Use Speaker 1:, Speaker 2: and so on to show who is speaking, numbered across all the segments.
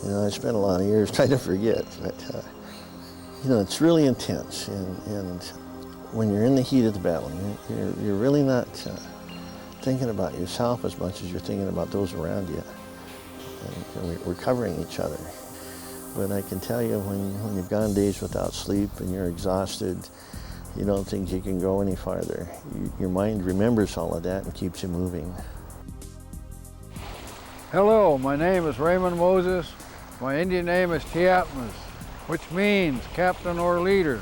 Speaker 1: You know, I spent a lot of years trying to forget, but you know, it's really intense. And when you're in the heat of the battle, you're really not thinking about yourself as much as you're thinking about those around you. And we're covering each other. But I can tell you, when you've gone days without sleep and you're exhausted, you don't think you can go any farther. Your mind remembers all of that and keeps you moving.
Speaker 2: Hello, my name is Raymond Moses. My Indian name is Tiatmas, which means captain or leader.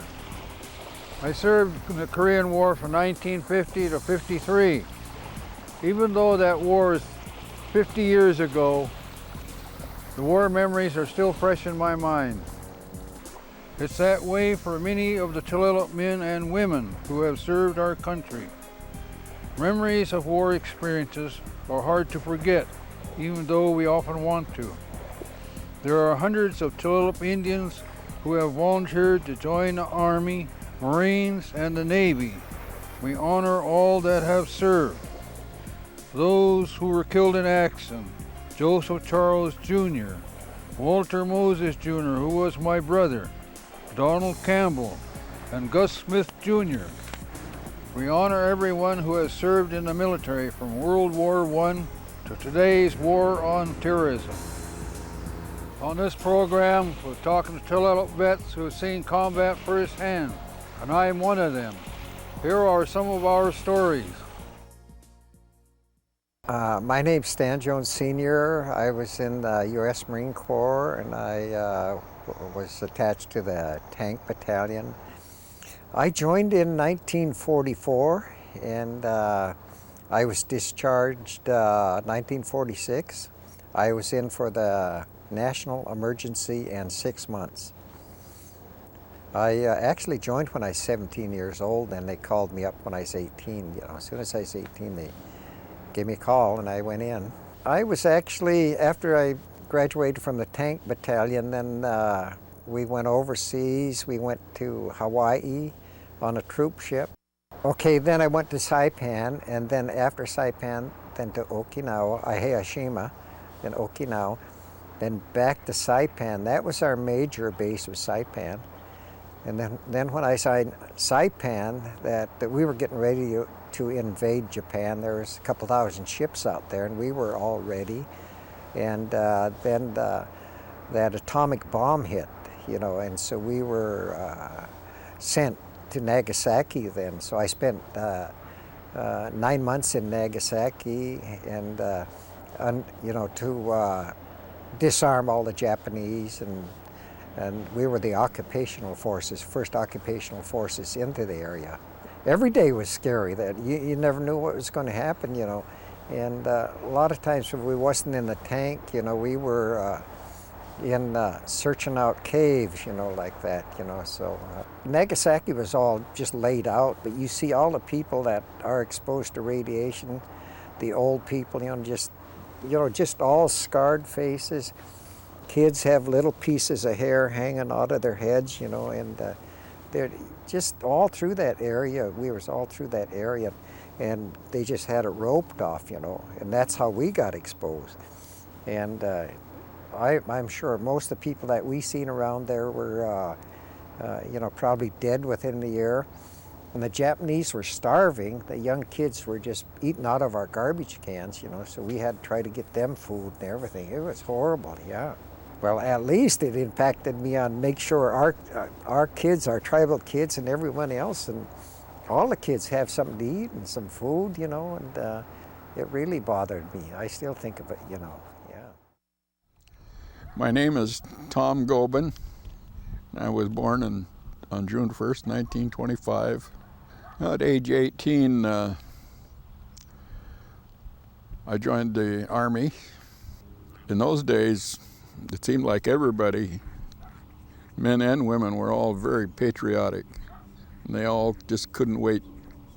Speaker 2: I served in the Korean War from 1950 to 53. Even though that war is 50 years ago, the war memories are still fresh in my mind. It's that way for many of the Tulalip men and women who have served our country. Memories of war experiences are hard to forget, even though we often want to. There are hundreds of Tulalip Indians who have volunteered to join the Army, Marines, and the Navy. We honor all that have served. Those who were killed in action: Joseph Charles Jr., Walter Moses Jr., who was my brother, Donald Campbell, and Gus Smith Jr. We honor everyone who has served in the military from World War I to today's war on terrorism. On this program, we're talking to Tulalip vets who have seen combat firsthand, and I am one of them. Here are some of our stories.
Speaker 3: My name's Stan Jones Sr. I was in the U.S. Marine Corps, and I was attached to the tank battalion. I joined in 1944, and I was discharged 1946. I was in for the national emergency and 6 months. I actually joined when I was 17 years old, and they called me up when I was 18. You know, as soon as I was 18, they gave me a call, and I went in. I was actually, after I graduated from the tank battalion, then we went overseas. We went to Hawaii on a troop ship. Okay, then I went to Saipan, and then after Saipan, then to Okinawa, Hayashima, then Okinawa, then back to Saipan. That was our major base, was Saipan. And then when I signed Saipan, that we were getting ready to invade Japan. There was a couple thousand ships out there, and we were all ready. And then that atomic bomb hit, you know, and so we were sent to Nagasaki then. So I spent 9 months in Nagasaki, and you know, to disarm all the Japanese, and we were the occupational forces, first occupational forces into the area. Every day was scary. That you never knew what was going to happen, you know. And a lot of times when we wasn't in the tank, you know, we were in searching out caves, you know, like that, you know. So Nagasaki was all just laid out, but you see all the people that are exposed to radiation, the old people, you know, just all scarred faces. Kids have little pieces of hair hanging out of their heads, you know, and they're just all through that area. We was all through that area, and they just had it roped off, you know, and that's how we got exposed. And I'm sure most of the people that we seen around there were, you know, probably dead within the year. When the Japanese were starving, the young kids were just eating out of our garbage cans, you know, so we had to try to get them food and everything. It was horrible, yeah. Well, at least it impacted me on make sure our kids, our tribal kids, and everyone else, and all the kids have something to eat and some food, you know, and it really bothered me. I still think of it, you know, yeah.
Speaker 4: My name is Tom Gobin. I was born on June 1st, 1925. At age 18, I joined the Army. In those days, it seemed like everybody, men and women, were all very patriotic. And they all just couldn't wait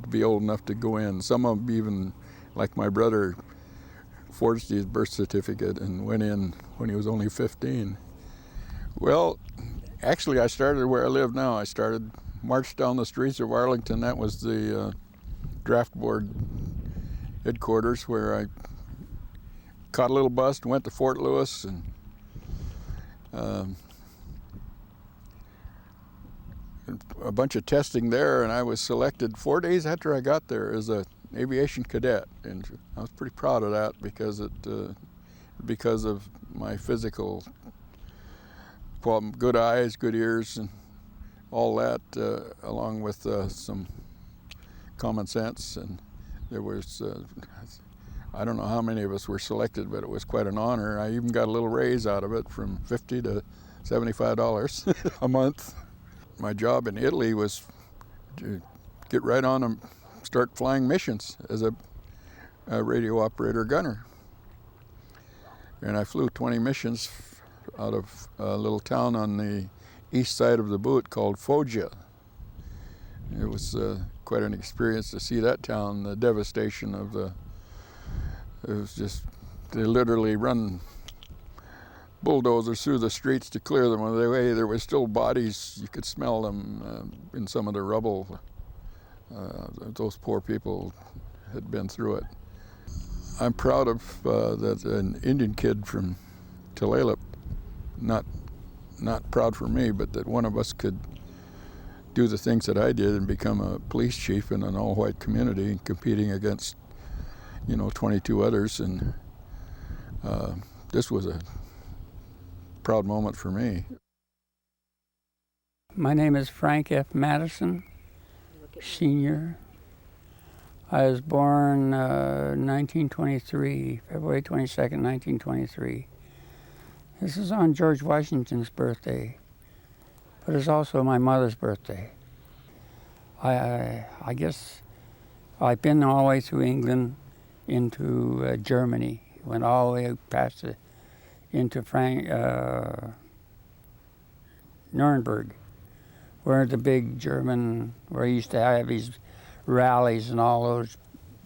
Speaker 4: to be old enough to go in. Some of them even, like my brother, forged his birth certificate and went in when he was only 15. Well, actually I started where I live now. I marched down the streets of Arlington. That was the draft board headquarters, where I caught a little bus and went to Fort Lewis, and a bunch of testing there, and I was selected 4 days after I got there as an aviation cadet, and I was pretty proud of that because of my physical problem, good eyes, good ears, and all that, along with some common sense. And there was, I don't know how many of us were selected, but it was quite an honor. I even got a little raise out of it, from $50 to $75 a month. My job in Italy was to get right on and start flying missions as a radio operator gunner. And I flew 20 missions out of a little town on the east side of the boot called Foggia. It was quite an experience to see that town, the devastation of it was just, they literally run bulldozers through the streets to clear them away. There were still bodies, you could smell them in some of the rubble. Those poor people had been through it. I'm proud of that an Indian kid from Tulalip, not proud for me, but that one of us could do the things that I did and become a police chief in an all-white community, competing against, 22 others. And this was a proud moment for me.
Speaker 5: My name is Frank F. Madison, Senior. I was born 1923, February 22nd, 1923. This is on George Washington's birthday, but it's also my mother's birthday. I guess I've been all the way through England into Germany, went all the way past into Nuremberg, where the big German, where he used to have his rallies and all those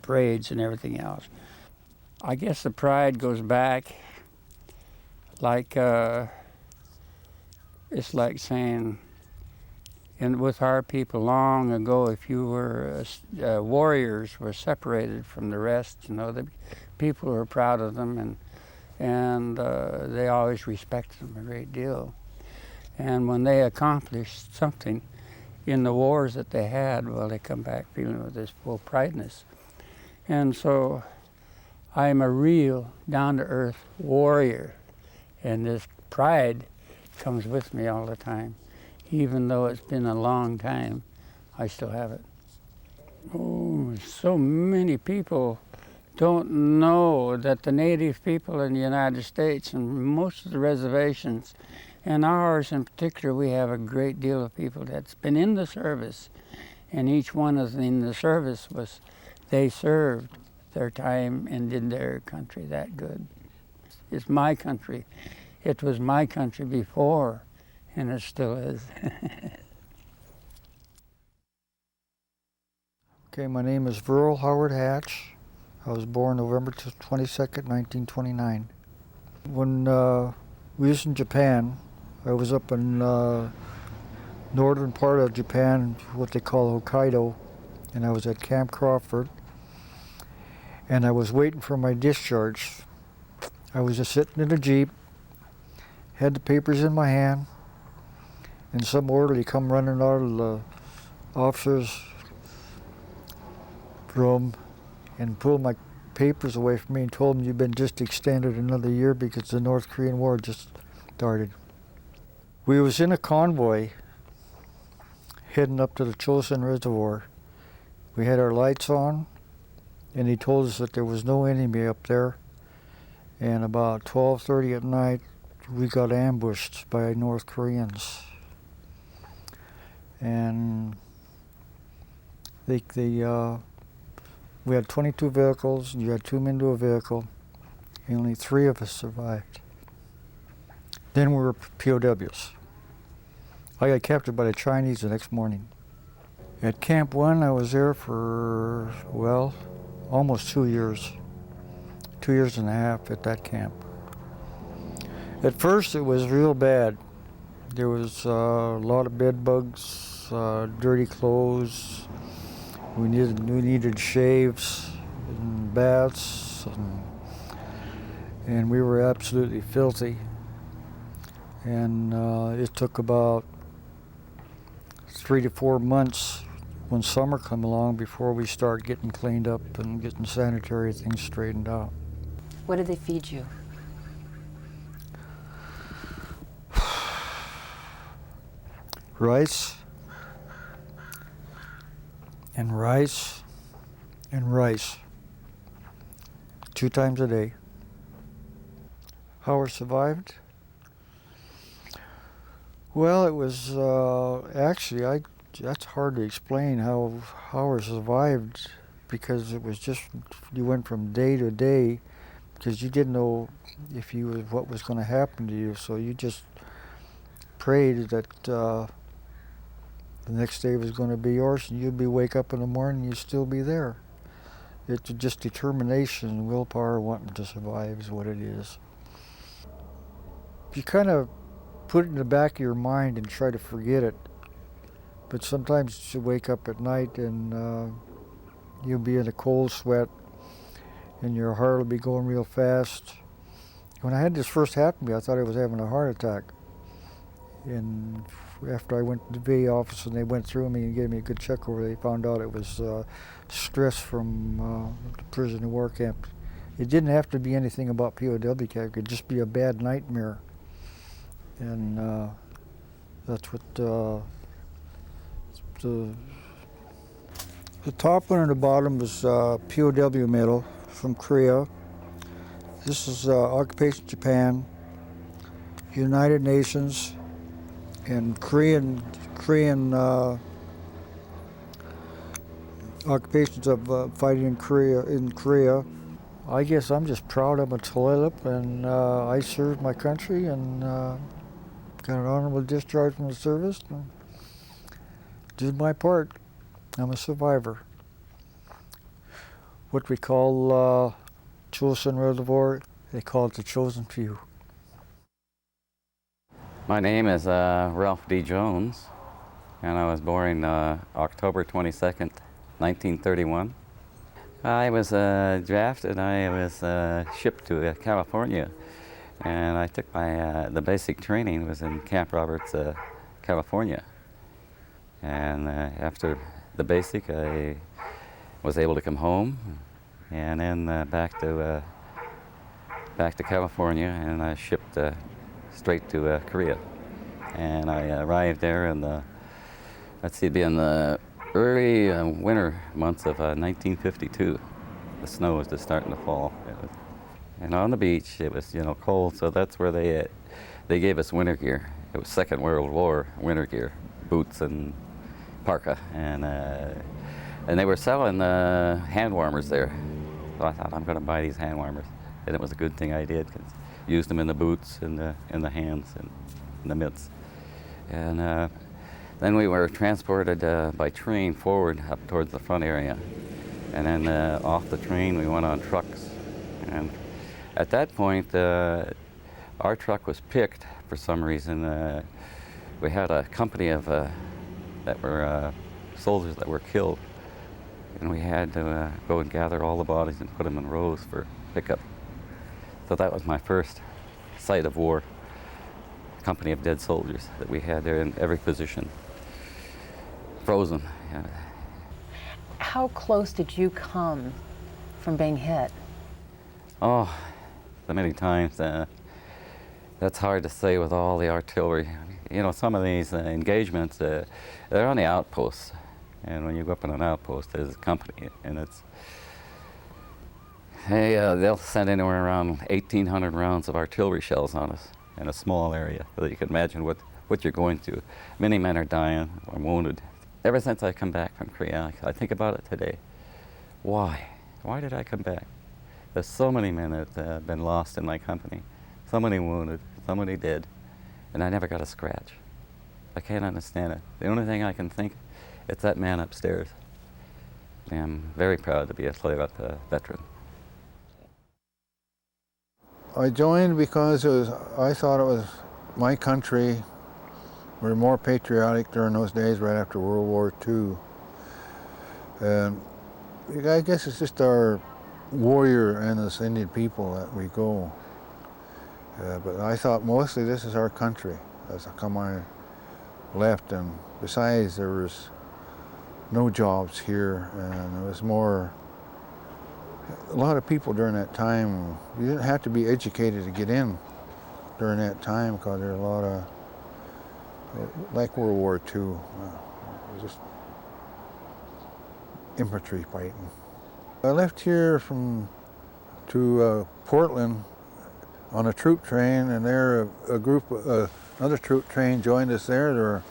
Speaker 5: parades and everything else. I guess the pride goes back like, it's like saying, and with our people long ago, if you were, warriors were separated from the rest, the people were proud of them, and they always respected them a great deal. And when they accomplished something in the wars that they had, well, they come back feeling with this full prideness. And so I'm a real down-to-earth warrior, and this pride comes with me all the time. Even though it's been a long time, I still have it. Oh, so many people don't know that the native people in the United States and most of the reservations, and ours in particular, we have a great deal of people that's been in the service, and each one is in the service they served their time and did their country that good. It's my country. It was my country before, and it still is.
Speaker 6: Okay, my name is Verl Howard Hatch. I was born November 22nd, 1929. When we was in Japan, I was up in northern part of Japan, what they call Hokkaido, and I was at Camp Crawford, and I was waiting for my discharge. I was just sitting in a Jeep, had the papers in my hand, and some orderly come running out of the officer's room and pulled my papers away from me and told me, "You've been just extended another year because the North Korean War just started." We was in a convoy heading up to the Chosin Reservoir. We had our lights on, and he told us that there was no enemy up there. And about 12:30 at night, we got ambushed by North Koreans. And we had 22 vehicles, and you had 2 men to a vehicle, and only 3 of us survived. Then we were POWs. I got captured by the Chinese the next morning. At Camp 1, I was there for, well, almost 2 years. 2 years and a half at that camp. At first, it was real bad. There was a lot of bed bugs, dirty clothes. We needed shaves and baths, and we were absolutely filthy. And it took about 3 to 4 months when summer come along before we start getting cleaned up and getting sanitary things straightened out.
Speaker 7: What did they feed you?
Speaker 6: Rice and rice and rice 2 times a day. How we survived? Well, it was actually, that's hard to explain how we survived, because it was just, you went from day to day because you didn't know what was going to happen to you, so you just prayed that the next day was going to be yours, and you'd wake up in the morning and you'd still be there. It's just determination, willpower, wanting to survive is what it is. You kind of put it in the back of your mind and try to forget it, but sometimes you wake up at night and you'll be in a cold sweat and your heart will be going real fast. When I had this first happen to me, I thought I was having a heart attack. And after I went to the VA office and they went through me and gave me a good check over, they found out it was stress from the prison and war camp. It didn't have to be anything about POW camp, it could just be a bad nightmare. And that's what the top one and the bottom was POW medal from Korea. This is Occupation Japan, United Nations, and Korean occupations of fighting in Korea. I guess I'm just proud I'm a Tulalip, and I served my country and got an honorable discharge from the service and did my part. I'm a survivor. What we call chosen reservoir, they call it the chosen few.
Speaker 8: My name is Ralph D. Jones, and I was born October 22nd, 1931. I was drafted. I was shipped to California, and I took my the basic training was in Camp Roberts, California. And after the basic, I was able to come home, and then back to California, and I shipped straight to Korea. And I arrived there in the, it'd be in the early winter months of 1952. The snow was just starting to fall. And on the beach, it was, cold, so that's where they gave us winter gear. It was Second World War winter gear, boots and parka. And they were selling hand warmers there. So I thought, I'm going to buy these hand warmers. And it was a good thing I did, because I used them in the boots and in the hands and in the mitts. And then we were transported by train forward up towards the front area. And then off the train, we went on trucks. And at that point, our truck was picked for some reason. We had a company of that were soldiers that were killed. And we had to go and gather all the bodies and put them in rows for pickup. So that was my first sight of war. Company of dead soldiers that we had there in every position. Frozen. Yeah.
Speaker 7: How close did you come from being hit?
Speaker 8: Oh, so many times. That's hard to say with all the artillery. Some of these engagements, they're on the outposts. And when you go up on an outpost, there's a company, and they'll send anywhere around 1,800 rounds of artillery shells on us in a small area, so that you can imagine what you're going through. Many men are dying or wounded. Ever since I come back from Korea, I think about it today. Why? Why did I come back? There's so many men that have been lost in my company, so many wounded, so many dead, and I never got a scratch. I can't understand it. The only thing I can think, it's that man upstairs. I'm very proud to be a Tulalip veteran.
Speaker 2: I joined because I thought it was my country. We were more patriotic during those days right after World War II. And I guess it's just our warrior and us Indian people that we go. But I thought mostly this is our country. As I left, and besides there was no jobs here, and it was more, a lot of people during that time, you didn't have to be educated to get in during that time, because there were a lot of, like World War II, just infantry fighting. I left here to Portland on a troop train, and there another troop train joined us there. There were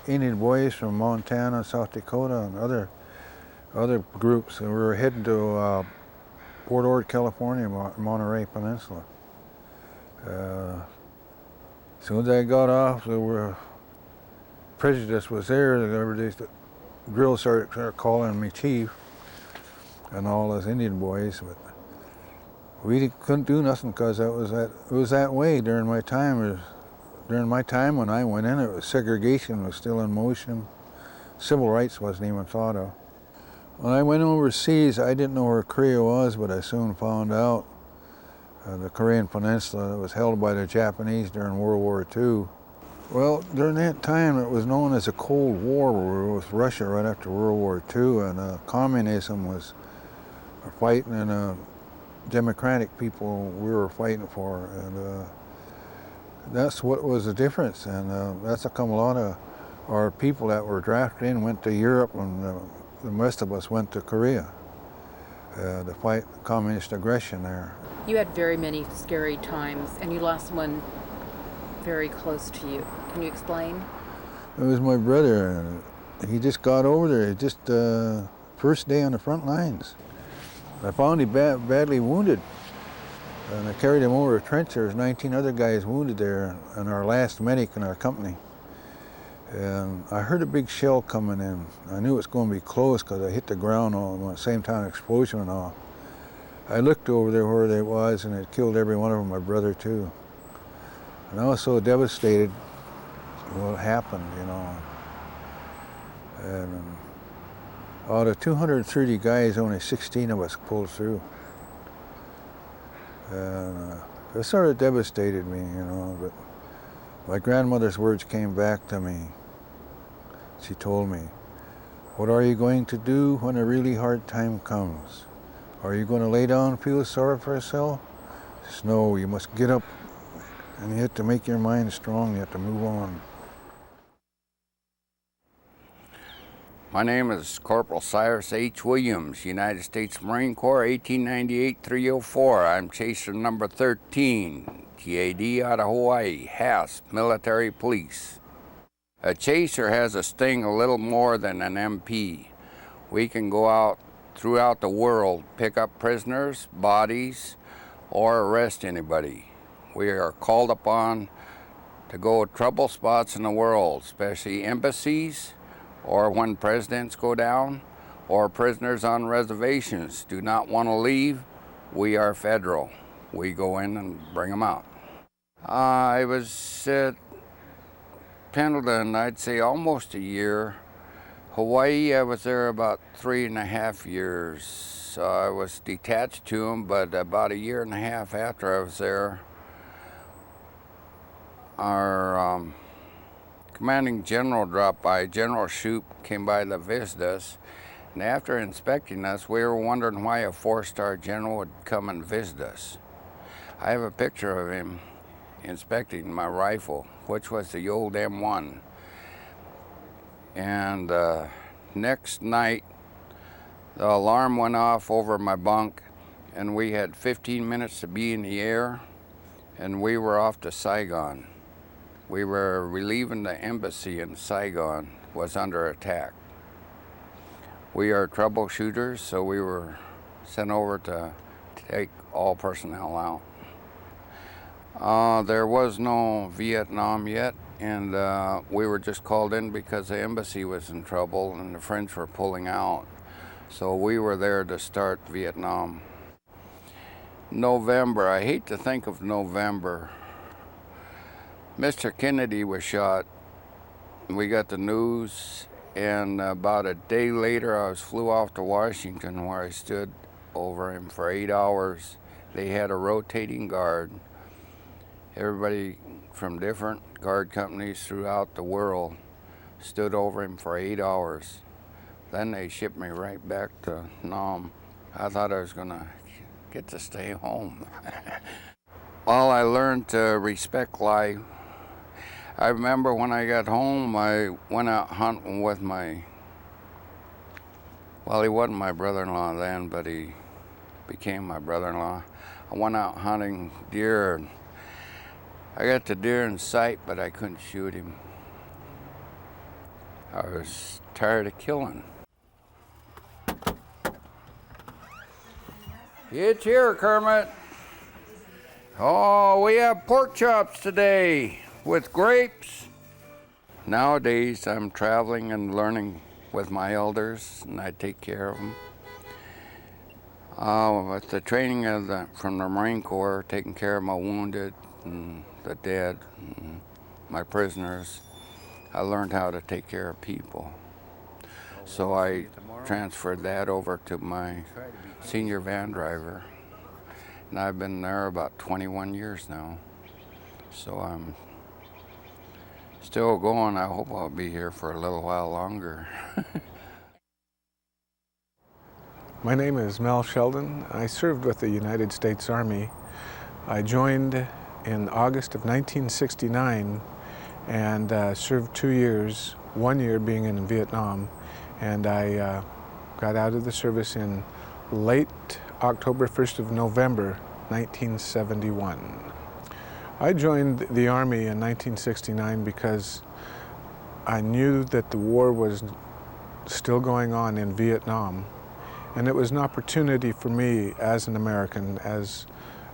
Speaker 2: Indian boys from Montana, South Dakota, and other groups, and we were heading to Port Ord, California, Monterey Peninsula. As soon as I got off, prejudice was there. The girls started calling me chief, and all those Indian boys, but we couldn't do nothing because it was that way during my time. During my time when I went in, segregation was still in motion. Civil rights wasn't even thought of. When I went overseas, I didn't know where Korea was, but I soon found out. The Korean Peninsula that was held by the Japanese during World War II. Well, during that time, it was known as a Cold War. We were with Russia right after World War II, and communism was fighting, and democratic people we were fighting for, and that's what was the difference. And that's how come a lot of our people that were drafted in went to Europe, and the rest of us went to Korea to fight communist aggression there.
Speaker 7: You had very many scary times, and you lost one very close to you. Can you explain?
Speaker 2: It was my brother, and he just got over there, just first day on the front lines. I found him badly wounded, and I carried him over a trench. There was 19 other guys wounded there, and our last medic in our company. And I heard a big shell coming in. I knew it was going to be close because I hit the ground all at the same time explosion went off. I looked over there where they was, and it killed every one of them, my brother too. And I was so devastated what happened, you know. And out of 230 guys, only 16 of us pulled through. And it sort of devastated me, you know, but my grandmother's words came back to me. She told me, "What are you going to do when a really hard time comes? Are you going to lay down and feel sorry for yourself? No, you must get up, and you have to make your mind strong. You have to move on."
Speaker 9: My name is Corporal Cyrus H. Williams, United States Marine Corps, 1898-304. I'm chaser number 13, TAD out of Hawaii, HASP, Military Police. A chaser has a sting a little more than an MP. We can go out throughout the world, pick up prisoners, bodies, or arrest anybody. We are called upon to go to trouble spots in the world, especially embassies, or when presidents go down, or prisoners on reservations do not want to leave. We are federal. We go in and bring them out. I was at Pendleton, I'd say almost a year. Hawaii, I was there about 3.5 years. So I was detached to them, but about 1.5 years after I was there, our commanding general dropped by. General Shoup came by to visit us, and after inspecting us, we were wondering why a 4-star general would come and visit us. I have a picture of him inspecting my rifle, which was the old M1. And next night, the alarm went off over my bunk, and we had 15 minutes to be in the air, and we were off to Saigon. We were relieving the embassy in Saigon was under attack. We are troubleshooters, so we were sent over to take all personnel out. There was no Vietnam yet, and we were just called in because the embassy was in trouble and the French were pulling out. So we were there to start Vietnam. November, I hate to think of November. Mr. Kennedy was shot. We got the news, and about a day later I flew off to Washington, where I stood over him for 8 hours. They had a rotating guard. Everybody from different guard companies throughout the world stood over him for 8 hours. Then they shipped me right back to Nam. I thought I was gonna get to stay home. Well, I learned to respect life. I remember when I got home, I went out hunting with well, he wasn't my brother-in-law then, but he became my brother-in-law. I went out hunting deer, and I got the deer in sight, but I couldn't shoot him. I was tired of killing. It's here, Kermit. Oh, we have pork chops today with grapes. Nowadays, I'm traveling and learning with my elders, and I take care of them. With the training from the Marine Corps, taking care of my wounded and the dead, and my prisoners, I learned how to take care of people. So I transferred that over to my senior van driver, and I've been there about 21 years now. So I'm still going. I hope I'll be here for a little while longer.
Speaker 10: My name is Mel Sheldon. I served with the United States Army. I joined in August of 1969 and served 2 years, 1 year being in Vietnam, and I got out of the service in late October, 1st of November, 1971. I joined the Army in 1969 because I knew that the war was still going on in Vietnam, and it was an opportunity for me as an American, as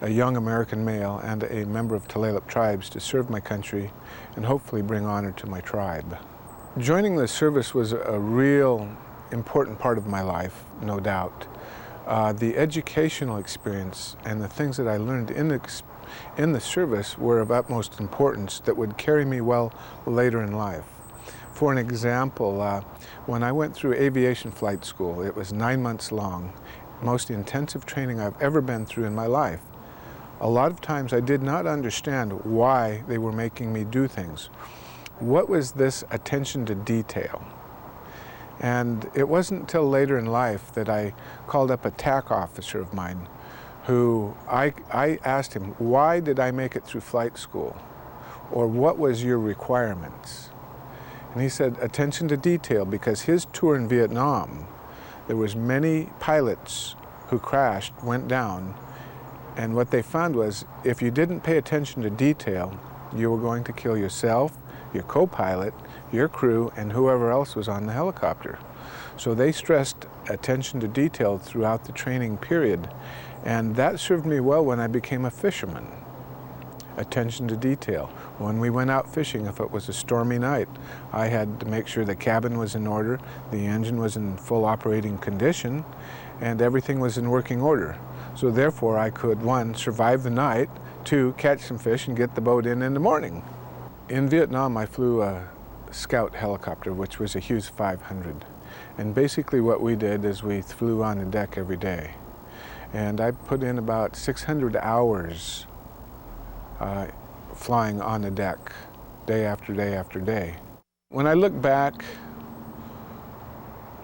Speaker 10: a young American male and a member of Tulalip tribes, to serve my country and hopefully bring honor to my tribe. Joining the service was a real important part of my life, no doubt. The educational experience and the things that I learned in the service were of utmost importance that would carry me well later in life. For an example, when I went through aviation flight school, it was 9 months long, most intensive training I've ever been through in my life. A lot of times I did not understand why they were making me do things. What was this attention to detail? And it wasn't until later in life that I called up a TAC officer of mine who I asked him, why did I make it through flight school? Or what was your requirements? And he said, attention to detail, because his tour in Vietnam, there was many pilots who crashed, went down, and what they found was if you didn't pay attention to detail, you were going to kill yourself, your co-pilot, your crew, and whoever else was on the helicopter. So they stressed attention to detail throughout the training period, and that served me well when I became a fisherman. Attention to detail. When we went out fishing, if it was a stormy night, I had to make sure the cabin was in order, the engine was in full operating condition, and everything was in working order. So therefore I could, 1, survive the night, 2, catch some fish and get the boat in the morning. In Vietnam, I flew a Scout helicopter, which was a Hughes 500. And basically what we did is we flew on the deck every day. And I put in about 600 hours flying on the deck, day after day after day. When I look back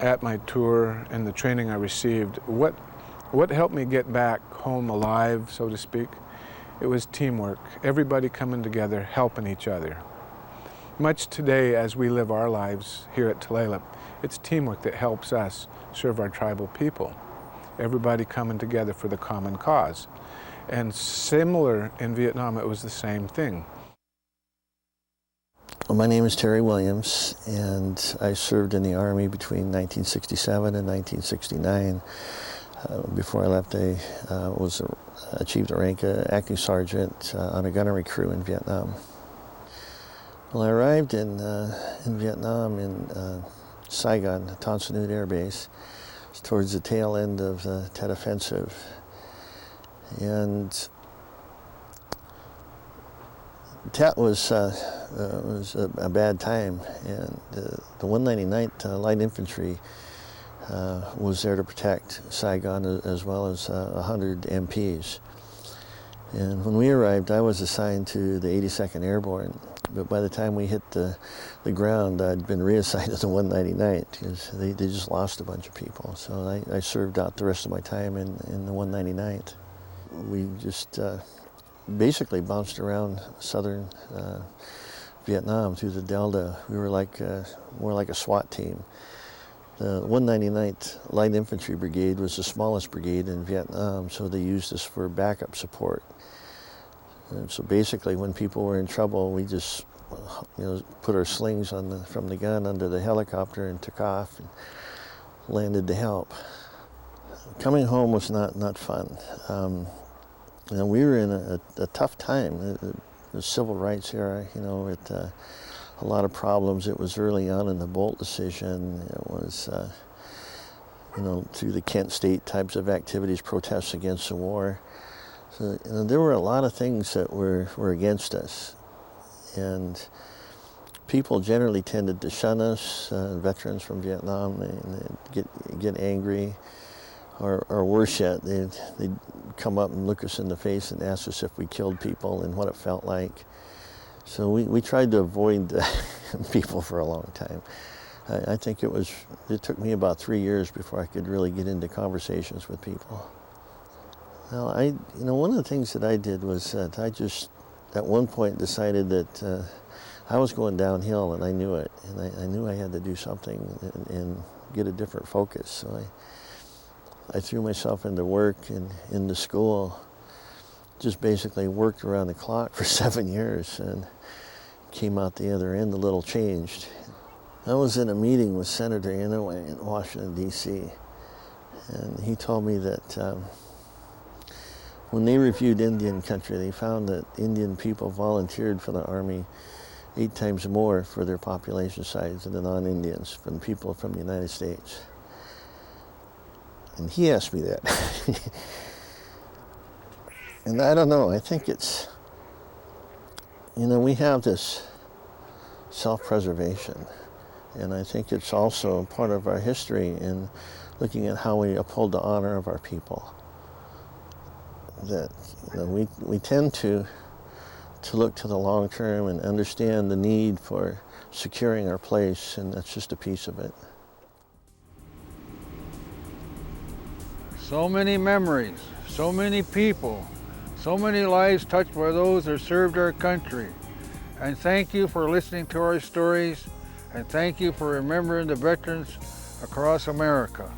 Speaker 10: at my tour and the training I received, what helped me get back home alive, so to speak, it was teamwork. Everybody coming together, helping each other. Much today as we live our lives here at Tulalip, it's teamwork that helps us serve our tribal people. Everybody coming together for the common cause. And similar in Vietnam, it was the same thing.
Speaker 1: Well, my name is Terry Williams, and I served in the Army between 1967 and 1969. Before I left, I achieved a rank of acting sergeant on a gunnery crew in Vietnam. Well, I arrived in Vietnam in Saigon, Tan Son Nhut Air Base, towards the tail end of the Tet Offensive. And Tet was a bad time, and the 199th Light Infantry was there to protect Saigon as well as 100 MPs. And when we arrived, I was assigned to the 82nd Airborne, but by the time we hit the ground, I'd been reassigned to the 199th because they just lost a bunch of people. So I served out the rest of my time in the 199th. We just basically bounced around southern Vietnam through the Delta. We were like more like a SWAT team. The 199th Light Infantry Brigade was the smallest brigade in Vietnam, so they used us for backup support. And so basically, when people were in trouble, we just put our slings from the gun under the helicopter and took off and landed to help. Coming home was not fun. We were in a tough time. The civil rights era, with a lot of problems. It was early on in the Bolt decision. It was, through the Kent State types of activities, protests against the war. So there were a lot of things that were against us. And people generally tended to shun us, veterans from Vietnam, they'd get angry. Or worse yet, they'd come up and look us in the face and ask us if we killed people and what it felt like. So we tried to avoid people for a long time. I think it took me about 3 years before I could really get into conversations with people. Well, one of the things that I did was that I just, at one point, decided that I was going downhill, and I knew it. And I knew I had to do something and get a different focus. So I threw myself into work and into school. Just basically worked around the clock for 7 years and came out the other end a little changed. I was in a meeting with Senator Inouye in Washington, D.C., and he told me that when they reviewed Indian country, they found that Indian people volunteered for the Army 8 times more for their population size than the non-Indians, than people from the United States. And he asked me that. And I don't know, I think it's, we have this self-preservation. And I think it's also part of our history in looking at how we uphold the honor of our people. That we tend to look to the long term and understand the need for securing our place, and that's just a piece of it.
Speaker 2: So many memories, so many people, so many lives touched by those that served our country. And thank you for listening to our stories, and thank you for remembering the veterans across America.